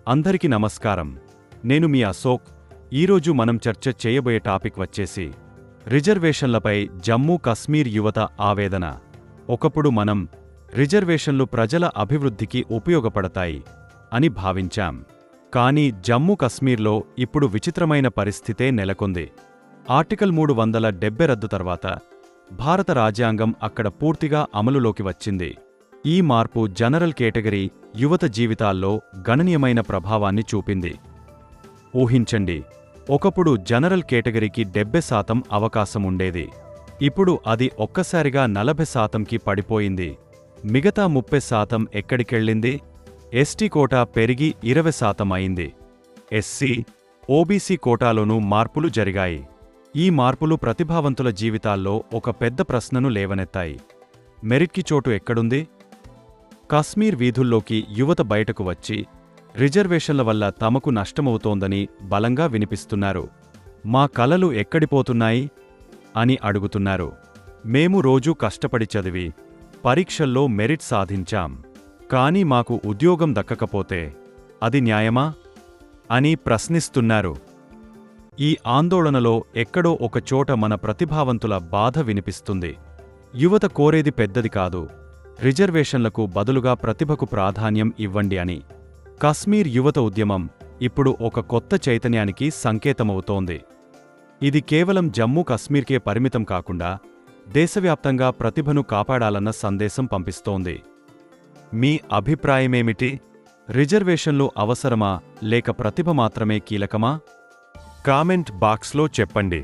అందరికీ నమస్కారం. నేను మీ అశోక్. ఈరోజు మనం చర్చ చేయబోయే టాపిక్ వచ్చేసి రిజర్వేషన్లపై జమ్మూ కశ్మీర్ యువత ఆవేదన. ఒకప్పుడు మనం రిజర్వేషన్లు ప్రజల అభివృద్ధికి ఉపయోగపడతాయి అని భావించాం. కానీ జమ్మూ కశ్మీర్లో ఇప్పుడు విచిత్రమైన పరిస్థితే నెలకొంది. ఆర్టికల్ 370 రద్దు తర్వాత భారత రాజ్యాంగం అక్కడ పూర్తిగా అమలులోకి వచ్చింది. ఈ మార్పు జనరల్ కేటగిరీ యువత జీవితాల్లో గణనీయమైన ప్రభావాన్ని చూపింది. ఊహించండి, ఒకప్పుడు జనరల్ కేటగిరీకి 70% అవకాశం ఉండేది. ఇప్పుడు అది ఒక్కసారిగా 40%కి పడిపోయింది. మిగతా 30% ఎక్కడికెళ్ళింది? ఎస్టీ కోటా పెరిగి 20% అయింది. ఎస్సీ, ఓబీసీ కోటాలోనూ మార్పులు జరిగాయి. ఈ మార్పులు ప్రతిభావంతుల జీవితాల్లో ఒక పెద్ద ప్రశ్నను లేవనెత్తాయి. మెరిట్కి చోటు ఎక్కడుంది? కశ్మీర్ వీధుల్లోకి యువత బయటకు వచ్చి రిజర్వేషన్ల వల్ల తమకు నష్టమవుతోందని బలంగా వినిపిస్తున్నారు. మా కలలు ఎక్కడిపోతున్నాయి అని అడుగుతున్నారు. మేము రోజూ కష్టపడి చదివి పరీక్షల్లో మెరిట్ సాధించాం. కానీ మాకు ఉద్యోగం దక్కకపోతే అది న్యాయమా అని ప్రశ్నిస్తున్నారు. ఈ ఆందోళనలో ఎక్కడో ఒకచోట మన ప్రతిభావంతుల బాధ వినిపిస్తుంది. యువత కోరేది పెద్దది కాదు, రిజర్వేషన్లకు బదులుగా ప్రతిభకు ప్రాధాన్యం ఇవ్వండి అని. కశ్మీర్ యువత ఉద్యమం ఇప్పుడు ఒక కొత్త చైతన్యానికి సంకేతమవుతోంది. ఇది కేవలం జమ్మూ కశ్మీర్కే పరిమితం కాకుండా దేశవ్యాప్తంగా ప్రతిభను కాపాడాలన్న సందేశం పంపిస్తోంది. మీ అభిప్రాయమేమిటి? రిజర్వేషన్లు అవసరమా లేక ప్రతిభ మాత్రమే కీలకమా? కామెంట్ బాక్స్లో చెప్పండి.